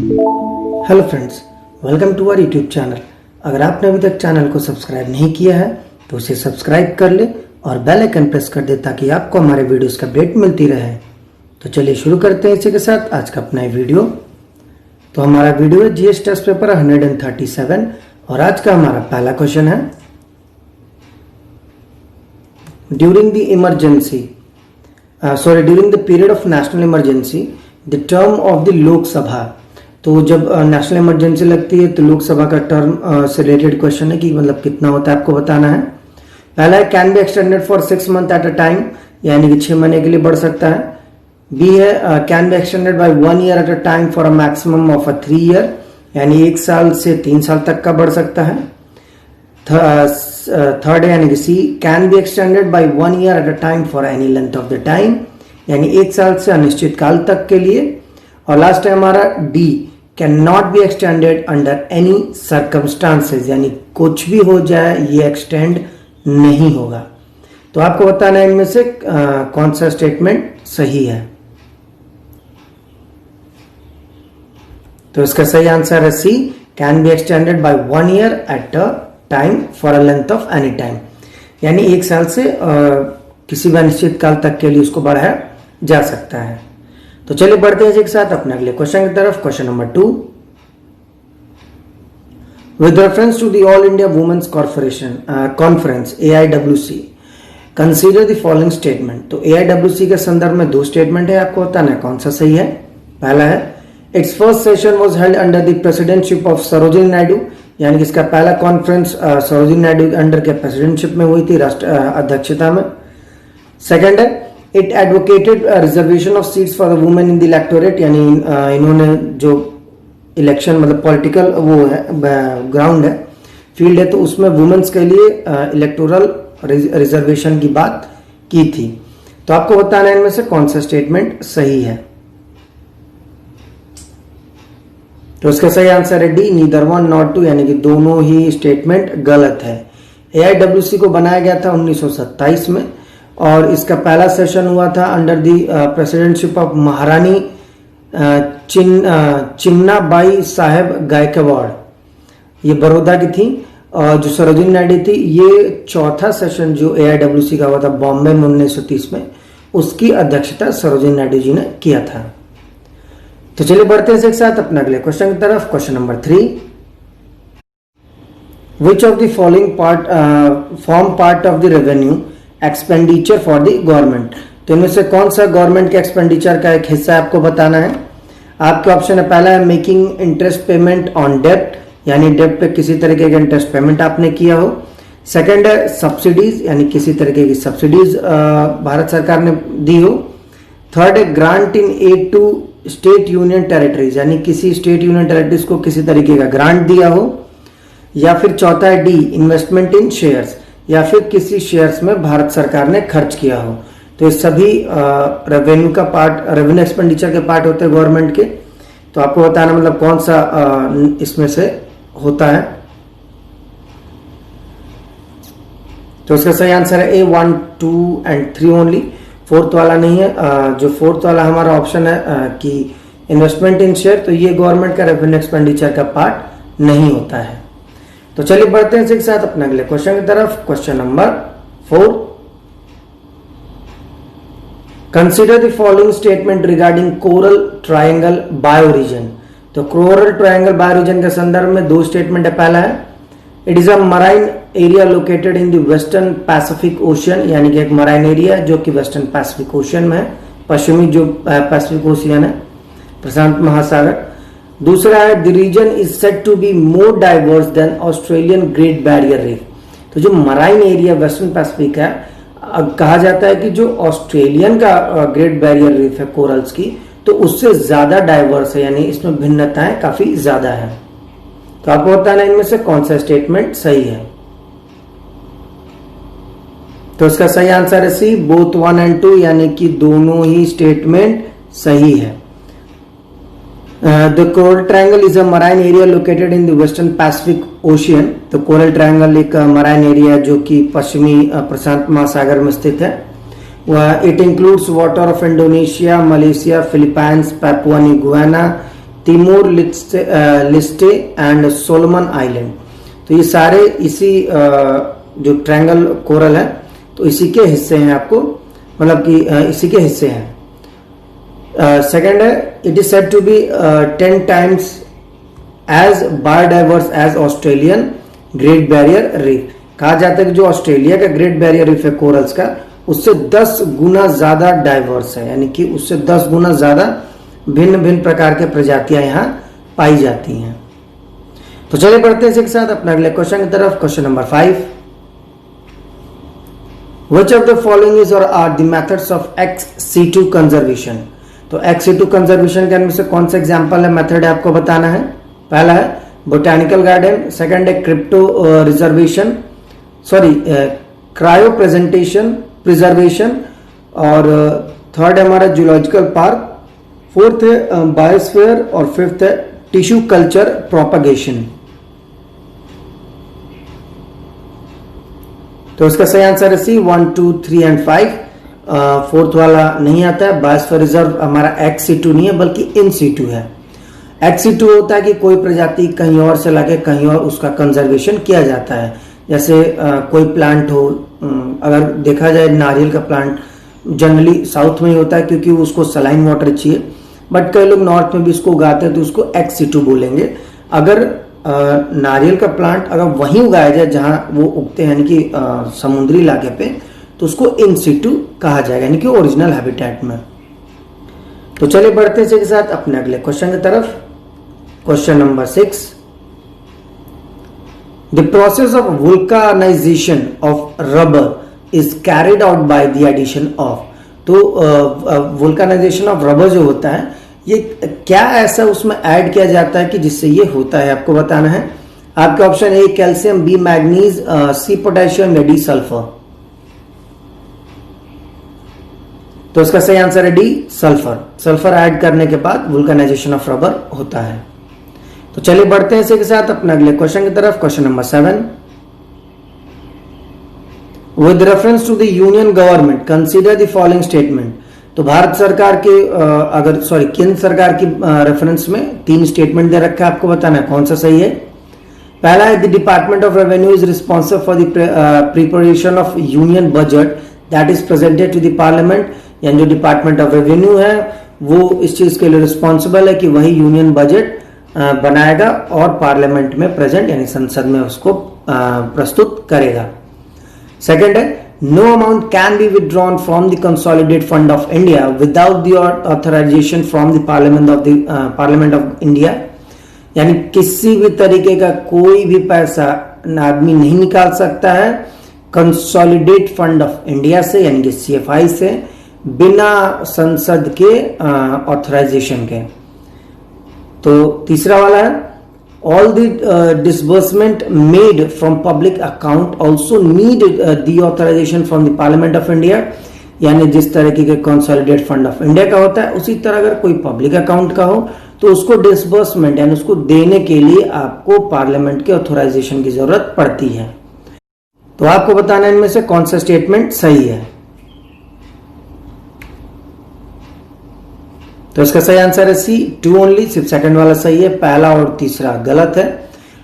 Hello friends, welcome to our YouTube channel. अगर आपने अभी तक चैनल को सब्सक्राइब नहीं किया है तो उसे सब्सक्राइब कर ले और बेल आइकन प्रेस कर दे ताकि आपको हमारे वीडियोस का अपडेट मिलती रहे। तो चलिए शुरू करते हैं इसी के साथ आज का अपना वीडियो। तो हमारा वीडियो है जीएस टेस्ट पेपर 137 और आज का हमारा पहला क्वेश्चन है, during the period of national emergency the term of the Lok Sabha. तो जब नेशनल इमरजेंसी लगती है तो लोकसभा का टर्म से रिलेटेड क्वेश्चन है कि मतलब कितना होता है आपको बताना है। पहला है can be extended for 6 month eight a time, यानी कि 6 महीने के लिए बढ़ सकता है। बी है can be extended by 1 year at a time for a maximum of 3 year, यानी 1 साल से 3 साल तक का बढ़ सकता है। थर्ड है यानी कि C can be extended by 1 year at a time for any length of the time, यानी 1 साल से अनिश्चित काल तक के लिए। और लास्ट है हमारा D can not be extended under any circumstances, यानी कुछ भी हो जाए ये एक्सटेंड नहीं होगा। तो आपको बताना है इनमें से कौन सा स्टेटमेंट सही है। तो इसका सही आंसर है C can be extended by 1 year at a time for a length of any time, यानी 1 साल से किसी भी अनिश्चित काल तक के लिए उसको बढ़ाया जा सकता है। तो चलिए बढ़ते हैं एक साथ अपने अगले क्वेश्चन की तरफ। Question number 2, with reference to the All India Women's Conference AIWC consider the following statement. तो AIWC के संदर्भ में 2 स्टेटमेंट है, आपको बताना है कौन सा सही है। पहला है it's first session was held under the presidentship of Sarojini Naidu, यानी कि इसका पहला कॉन्फ्रेंस सरोजिनी नायडू के अंडर के प्रेसिडेंटशिप में हुई थी, राष्ट्र अध्यक्षता में। सेकंड है it advocated reservation of seats for the women in the electorate, यानी इन्होंने जो इलेक्शन मतलब पॉलिटिकल वो है ग्राउंड है, फील्ड है, तो उसमें वुमेन्स के लिए इलेक्टोरल रिजर्वेशन की बात की थी। तो आपको बताना है इनमें से कौन सा स्टेटमेंट सही है। तो इसका सही आंसर है D neither one not two, यानी कि दोनों ही स्टेटमेंट गलत है। AIWC को बनाया गया था 1927 में और इसका पहला सेशन हुआ था अंडर दी प्रेसिडेंटशिप ऑफ महारानी चिमनाबाई साहेब गायकवाड़, ये बड़ौदा की थी। और जो सरोजिनी नायडू थी, ये चौथा सेशन जो AIWC का हुआ था बॉम्बे में 1930 में, उसकी अध्यक्षता सरोजिनी नायडू जी ने किया था। तो चलिए बढ़ते हैं एक साथ अपने अगले क्वेश्चन की तरफ। Question number 3, which of the following form part of the revenue expenditure for the government. तो इनमें से कौन सा गवर्नमेंट के एक्सपेंडिचर का एक हिस्सा आपको बताना है। आपके ऑप्शन है, पहला है मेकिंग इंटरेस्ट पेमेंट ऑन डेप्ट, यानी डेप्ट पे किसी तरीके का इंटरेस्ट पेमेंट आपने किया हो। सेकंड है सब्सिडीज, यानी किसी तरीके की सब्सिडीज भारत सरकार ने दी हो। थर्ड है grant in aid to state union territories, यानी किसी स्टेट यूनियन टेरिटरीज को किसी तरीके का ग्रांट दिया हो। या फिर चौथा है डी इन्वेस्टमेंट इन शेयर्स, या फिर किसी शेयर्स में भारत सरकार ने खर्च किया हो। तो ये सभी रेवेन्यू का पार्ट, रेवेन्यू एक्सपेंडिचर के पार्ट होते हैं गवर्नमेंट के। तो आपको बताना मतलब कौन सा इसमें से होता है। तो इसका सही आंसर है A1, 2 and 3 ओनली, 4th वाला नहीं है। जो 4th वाला हमारा ऑप्शन है कि इन्वेस्टमेंट इन शेयर, तो ये गवर्नमेंट का रेवेन्यू एक्सपेंडिचर का पार्ट नहीं होता है। तो चलिए बढ़ते हैं एक साथ अपने अगले क्वेश्चन की तरफ। Question number 4, consider the following statement regarding coral triangle bioregion. तो कोरल ट्रायंगल बायोरीजन के संदर्भ में 2 स्टेटमेंट है। पहला है it is a marine area located in the western Pacific ocean, यानी कि एक मराइन एरिया जो कि वेस्टर्न पैसिफिक ओशियन में है, पश्चिमी जो पैसिफिक ओशियन है, प्रशांत महासागर। दूसरा है the region is said to be more diverse than Australian Great Barrier Reef. तो जो मराइन एरिया वेस्टर्न पैसिफिक है, कहा जाता है कि जो ऑस्ट्रेलियन का ग्रेट बैरियर रीफ है कोरल्स की, तो उससे ज्यादा डाइवर्स है, यानी इसमें भिन्नताएं काफी ज्यादा है। तो आपको बताना है इनमें से कौन सा स्टेटमेंट सही है। तो इसका सही आंसर है सी बोथ 1 and 2, यानी कि दोनों ही स्टेटमेंट सही है। The coral triangle is a marine area located in the western Pacific Ocean। तो कोरल ट्रायंगल एक मराइन एरिया जो कि पश्चिमी प्रशांत महासागर में स्थित है। It includes water of Indonesia, Malaysia, Philippines, Papua New Guinea, Timor Leste and Solomon island. तो ये सारे इसी जो ट्रायंगल कोरल है तो इसी के हिस्से हैं, आपको मतलब कि इसी के हिस्से हैं। सेकंड है, it is said to be 10 times as biodiverse as Australian Great Barrier Reef. कहा जाता है कि जो ऑस्ट्रेलिया का ग्रेट बैरियर रीफ है कोरल्स का, उससे 10 गुना ज्यादा डाइवर्स है, यानी कि उससे 10 गुना ज्यादा भिन्न भिन्न प्रकार के प्रजातियां यहाँ पाई जाती हैं। तो चलिए बढ़ते हैं इसी के साथ अपने अगले क्वेश्चन की तरफ। Question number 5, Which of the following is or are the methods of ex-situ conservation? तो ex-situ conservation के अंदर से कौन सा एग्जाम्पल है, मेथड है, आपको बताना है। पहला है बोटानिकल गार्डन, सेकंड है crypto reservation, sorry cryo preservation, और थर्ड है हमारा जूलॉजिकल पार्क, फोर्थ है बायोस्फीयर, और फिफ्थ है टिश्यू कल्चर प्रोपगेशन। तो इसका सही आंसर है सी, 1, 2, 3 एंड 5। फोर्थ वाला नहीं आता है। बायोस्फीयर रिजर्व हमारा एक्स सीटू नहीं है बल्कि इन सीटू है। एक्स सीटू होता है कि कोई प्रजाति कहीं और से लाके कहीं और उसका कंजर्वेशन किया जाता है। जैसे कोई प्लांट हो, अगर देखा जाए नारियल का प्लांट जनरली साउथ में ही होता है क्योंकि उसको सलाइन वाटर चाहिए, बट कई लोग नॉर्थ में भी इसको उगाते हैं तो उसको एक्स सीटू बोलेंगे। अगर नारियल का प्लांट अगर वहीं उगाया जाए जहां वो उगते हैं, यानी कि समुद्री इलाके पे, तो उसको इन सीटू कहा जाएगा, यानी कि ओरिजिनल हैबिटेट में। तो चलिए बढ़ते हैं इसी के साथ अपने अगले क्वेश्चन की तरफ। Question number 6, the process of vulcanization of rubber is carried out by the addition of. तो वुल्कानाइजेशन ऑफ रबर जो होता है, ये क्या ऐसा उसमें ऐड किया जाता है कि जिससे ये होता है, आपको बताना है। आपके option A calcium, B manganese, C potassium या डी सल्फर। तो इसका सही आंसर है डी सल्फर। सल्फर ऐड करने के बाद वुल्कानाइजेशन ऑफ रबर होता है। तो चलिए बढ़ते हैं इसी के साथ अपने अगले क्वेश्चन की तरफ। Question number 7, with reference to the union government consider the following statement. तो भारत सरकार के केंद्र सरकार की रेफरेंस में 3 स्टेटमेंट दे रखा है, आपको बताना है कौन सा सही है। पहला है the department of revenue is responsible for the preparation of union budget that is presented to the parliament. यानी जो डिपार्टमेंट ऑफ रेवेन्यू है वो इस चीज के लिए रिस्पॉन्सिबल है कि वही यूनियन बजट बनाएगा और पार्लियामेंट में प्रेजेंट यानी संसद में उसको प्रस्तुत करेगा। सेकंड है no amount can be withdrawn from the consolidated fund of India without the authorization from the Parliament of India। यानी किसी भी तरीके का कोई भी पैसा आदमी नहीं निकाल सकता है कंसोलिडेट फंड ऑफ इंडिया से, यानी कि CFI से, बिना संसद के ऑथराइजेशन के। तो तीसरा वाला है all the disbursement made from public account also need the authorization from the Parliament of India। यानी जिस तरीके के कंसोलिडेट फंड ऑफ इंडिया का होता है उसी तरह अगर कोई पब्लिक अकाउंट का हो तो उसको डिसबर्समेंट यानी उसको देने के लिए आपको पार्लियामेंट के ऑथराइजेशन की जरूरत पड़ती है। तो आपको बताना है इनमें से कौन सा स्टेटमेंट सही है। तो इसका सही आंसर है सी, 2 ओनली, सिर्फ सेकंड वाला सही है, पहला और तीसरा गलत है।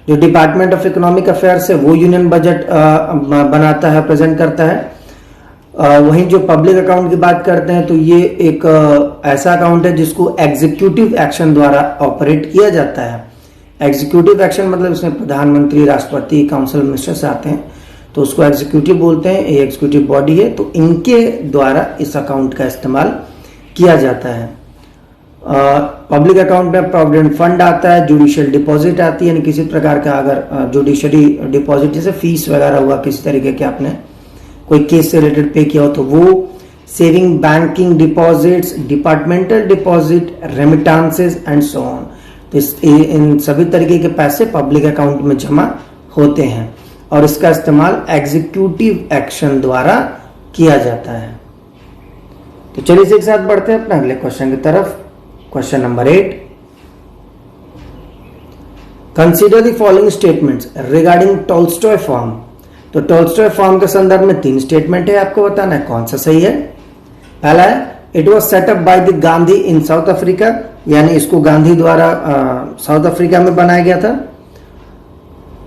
जो डिपार्टमेंट ऑफ इकोनॉमिक अफेयर्स है वो यूनियन बजट बनाता है, प्रेजेंट करता है। वहीं जो पब्लिक अकाउंट की बात करते हैं तो ये एक ऐसा अकाउंट है जिसको एग्जीक्यूटिव एक्शन द्वारा ऑपरेट किया जाता है। एग्जीक्यूटिव एक्शन मतलब इसमें प्रधानमंत्री, राष्ट्रपति, काउंसिल मिनिस्टर्स आते हैं तो उसको एग्जीक्यूटिव बोलते हैं। ये एग्जीक्यूटिव बॉडी है तो इनके द्वारा इस अकाउंट का इस्तेमाल किया जाता है। पब्लिक अकाउंट में प्रोविडेंट फंड आता है, जुडिशियल डिपॉजिट आती है, यानी किसी प्रकार का अगर जुडिशरी डिपॉजिट जैसे फीस वगैरह हुआ किसी तरीके के आपने कोई केस से रिलेटेड पे किया हो तो वो, saving banking deposits, departmental deposit, रेमिटांसेस and so on. तो इन सभी तरीके के पैसे पब्लिक अकाउंट में जमा होते हैं और इसका इस्तेमाल एग्जीक्यूटिव एक्शन द्वारा किया जाता है। तो चलिए इसी के साथ बढ़ते हैं अपने अगले क्वेश्चन की तरफ। Question number 8, consider the following statements regarding Tolstoy Farm. तो टॉल्स्टॉय फार्म के संदर्भ में 3 स्टेटमेंट है, आपको बताना है कौन सा सही है। पहला है it was setup by the Gandhi in south Africa, यानी इसको गांधी द्वारा साउथ अफ्रीका में बनाया गया था।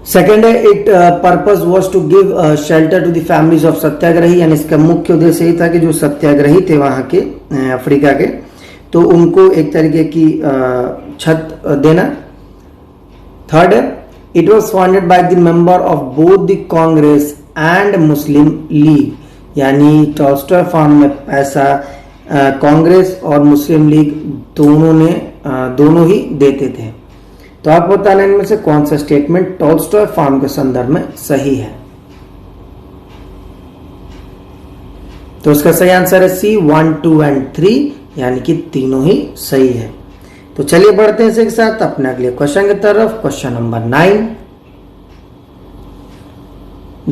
सेकेंड है, it purpose was to give shelter to the families of satyagrahi, यानी इसका मुख्य उद्देश्य यही था कि जो सत्याग्रही थे वहां के अफ्रीका के, तो उनको एक तरीके की छत देना। थर्ड है, it was founded by the member of both the Congress and Muslim league, यानी टॉल्स्टॉय फार्म में पैसा कांग्रेस और मुस्लिम लीग दोनों ही देते थे। तो आप बताना इनमें से कौन सा स्टेटमेंट टॉल्स्टॉय फार्म के संदर्भ में सही है। तो उसका सही आंसर है सी, 1, 2 एंड 3, यानी कि तीनों ही सही है। तो चलिए बढ़ते हैं इसी के साथ अपने अगले क्वेश्चन की तरफ। Question number 9,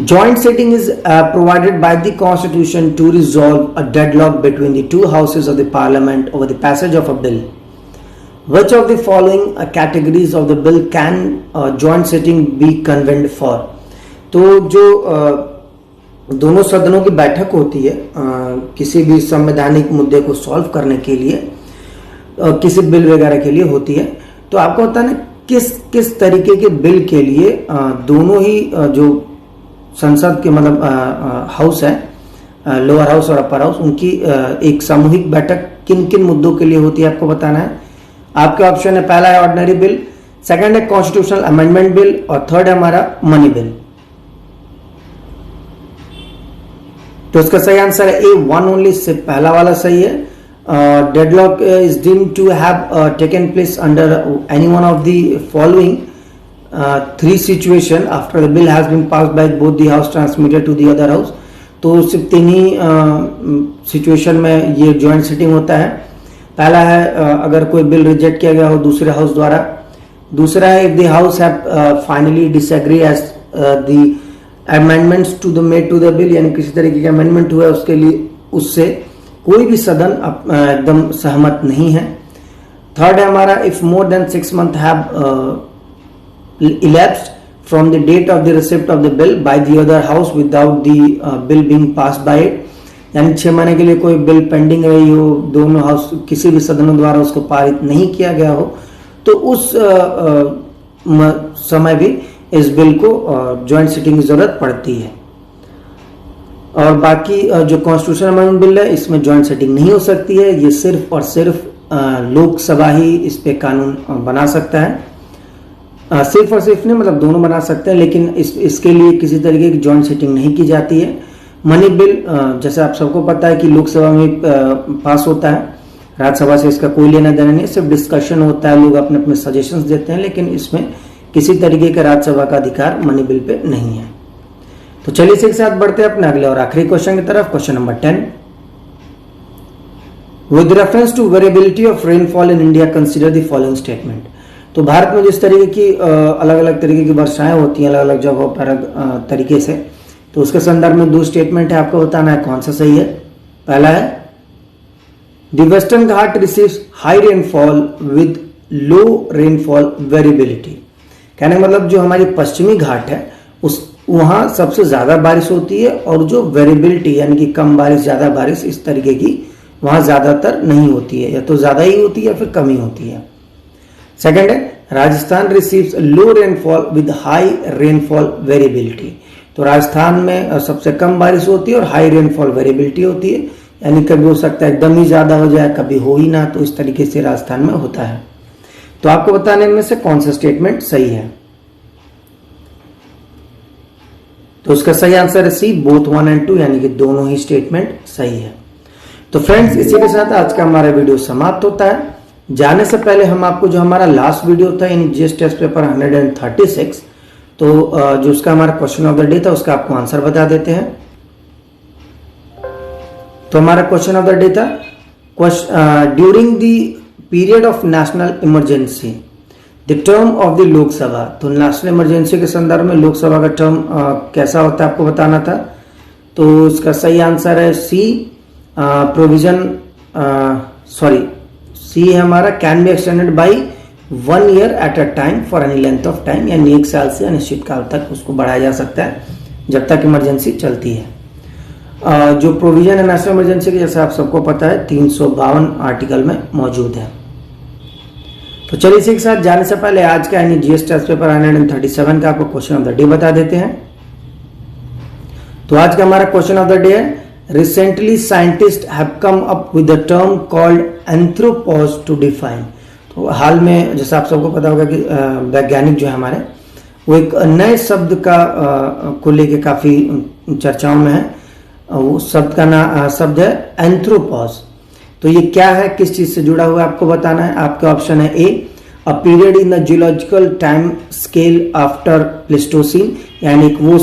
joint sitting is provided by the constitution to resolve a deadlock between the two houses of the parliament over the passage of a bill. Which of the following categories of the bill can joint sitting be convened for? तो जो दोनों सदनों की बैठक होती है किसी भी संवैधानिक मुद्दे को सॉल्व करने के लिए, किसी बिल वगैरह के लिए होती है, तो आपको होता है ना किस तरीके के बिल के लिए दोनों ही जो संसद के मतलब हाउस है, लोअर हाउस और अपर हाउस, उनकी एक सामूहिक बैठक किन किन मुद्दों के लिए होती है आपको बताना है। आपके ऑप्शन है, पहला है ऑर्डिनरी बिल, सेकंड है कॉन्स्टिट्यूशनल अमेंडमेंट बिल और थर्ड है हमारा मनी बिल। तो इसका सही आंसर है ए, 1 ओनली, से पहला वाला सही है। Deadlock is deemed to have taken place under any one of the following 3 situation after the bill has been passed by both the house transmitted to the other house. तो सिर्फ 3 ही situation में ये joint sitting होता है। पहला है अगर कोई बिल रिजेक्ट किया गया हो दूसरे हाउस द्वारा। दूसरा है if the house have finally disagree as the amendments to the made to the bill, यानी किसी तरीके के अमेंडमेंट हुआ उसके लिए उससे कोई भी सदन एकदम सहमत नहीं है। थर्ड है हमारा if more than 6 months have elapsed from the date of the receipt of the bill by the other house without the bill being passed by it, यानी 6 महीने के लिए कोई बिल पेंडिंग रही हो, दोनों हाउस किसी भी सदनों द्वारा उसको पारित नहीं किया गया हो, तो उस समय भी इस बिल को ज्वाइंट सिटिंग की जरूरत पड़ती है। और बाकी जो कॉन्स्टिट्यूशन अमेंडमेंट बिल है इसमें ज्वाइंट सिटिंग नहीं हो सकती है, ये सिर्फ और सिर्फ लोकसभा ही इस पे कानून बना सकता है। सिर्फ और सिर्फ नहीं, मतलब दोनों बना सकते हैं, लेकिन इसके लिए किसी तरीके की जॉइंट सिटिंग नहीं की जाती है। मनी बिल जैसे आप सबको पता है कि लोकसभा में पास होता है, राज्यसभा से इसका कोई लेना देना नहीं, सिर्फ डिस्कशन होता है, लोग अपने अपने सजेशंस देते हैं, लेकिन इसमें किसी तरीके का राज्यसभा का अधिकार मनी बिल पे नहीं है। तो चलिए इसी के साथ बढ़ते हैं अपने अगले और आखिरी क्वेश्चन की तरफ। Question number 10, with reference to variability of rainfall in India consider the following statement. तो भारत में जिस तरीके की अलग अलग तरीके की वर्षाएं होती हैं अलग अलग जगहों पर तरीके से, तो उसके संदर्भ में 2 स्टेटमेंट है, आपको बताना है कौन सा सही है। पहला है the western Ghat receives high rainfall with low rainfall variability, कहने का मतलब जो हमारी पश्चिमी घाट है उस वहां सबसे ज्यादा बारिश होती है, और जो वेरिएबिलिटी यानी कि कम बारिश ज्यादा बारिश इस तरीके की वहां ज्यादातर नहीं होती है, या तो ज्यादा ही होती है या फिर कम ही होती है। सेकंड है Rajasthan receives low rainfall with high rainfall variability, तो राजस्थान में सबसे कम बारिश होती है और हाई रेनफॉल वेरिएबिलिटी होती है, यानी कभी हो सकता है एकदम ही ज्यादा हो जाए, कभी हो ही ना, तो इस तरीके से राजस्थान में होता है। तो आपको बताने में से कौन सा स्टेटमेंट सही है। तो उसका सही आंसर है सी, बोथ 1 एंड 2, यानी कि दोनों ही स्टेटमेंट सही है। तो फ्रेंड्स इसी के साथ आज का हमारा वीडियो समाप्त होता है। जाने से पहले हम आपको जो हमारा लास्ट वीडियो था इन जीएस टेस्ट पेपर 136, तो जो उसका हमारा क्वेश्चन ऑफ द डे था उसका आपको आंसर बता देते हैं। तो हमारा क्वेश्चन ऑफ द डे था, during the period of national emergency the term of the Lok Sabha, तो नेशनल इमरजेंसी के संदर्भ में लोकसभा का टर्म कैसा होता है आपको बताना था। तो इसका सही आंसर है सी, प्रोविजन सी है हमारा, can be extended by 1 year eight a time for any length of time, यानी 1 साल से अनिश्चित काल तक उसको बढ़ाया जा सकता है जब तक इमरजेंसी चलती है। जो प्रोविजन है नेशनल इमरजेंसी की जैसे आप सबको पता है 352 आर्टिकल में मौजूद है। तो चलिए इसी के साथ जाने से पहले आज का यानी जीएस टेस्ट पेपर 137 का आपको क्वेश्चन ऑफ द डे बता देते हैं। तो आज का हमारा क्वेश्चन ऑफ द डे है, recently scientist have come up with the term called anthropause to define. तो हाल में जैसा आप सबको पता होगा कि वैज्ञानिक जो है हमारे वो एक नए शब्द का को लेके काफी चर्चाओं में है। वो शब्द का शब्द है एंथ्रोपॉज। तो ये क्या है, किस चीज से जुड़ा हुआ है आपको बताना है। आपका ऑप्शन है A, a period in the geological time scale after Pleistocene, यानी वो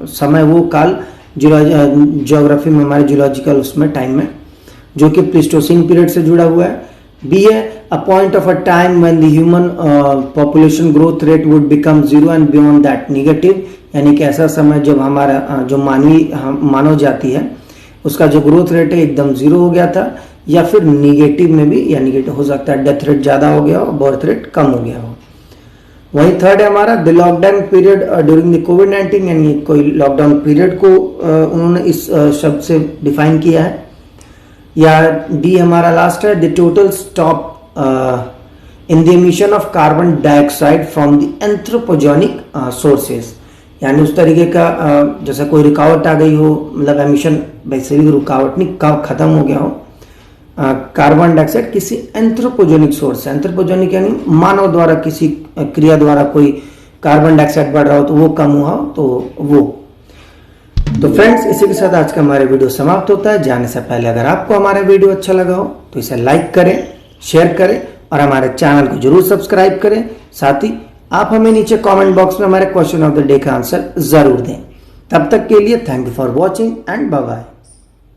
समय वो काल जियोग्राफी में हमारे जियोलॉजिकल उसमें टाइम में जो कि प्लेस्टोसीन पीरियड से जुड़ा हुआ है। बी है, a point of a time when the human population growth rate would become zero and beyond that negative, यानी कि ऐसा समय जब हमारा जो मानव जाति है उसका जो ग्रोथ रेट है एकदम जीरो हो गया था, या फिर निगेटिव में भी, या निगेटिव हो सकता है डेथ रेट ज्यादा हो गया हो, बर्थ रेट कम हो गया हो। वहीं थर्ड है हमारा the lockdown period during the कोविड-19, यानी कोई लॉकडाउन पीरियड को उन्होंने इस शब्द से डिफाइन किया है। या डी हमारा लास्ट है, the total stop in the emission of carbon dioxide from the anthropogenic sources, यानी उस तरीके का जैसा कोई रुकावट आ गई हो, मतलब एमिशन वैसे भी रुकावट नहीं, खत्म हो गया हो कार्बन डाइऑक्साइड किसी एंथ्रोपोजेनिक सोर्स है। एंथ्रोपोजेनिक यानी मानव द्वारा किसी क्रिया द्वारा कोई कार्बन डाइऑक्साइड बढ़ रहा हो तो वो कम हुआ हो, तो वो। तो फ्रेंड्स, इसी के साथ आज का हमारा वीडियो समाप्त होता है। जाने से पहले अगर आपको हमारा वीडियो अच्छा लगा हो तो इसे लाइक करें, शेयर करें और हमारे चैनल को जरूर सब्सक्राइब करें। साथ ही आप हमें नीचे कमेंट बॉक्स में हमारे क्वेश्चन ऑफ द डे का आंसर जरूर दें। तब तक के लिए thank you for watching and bye bye.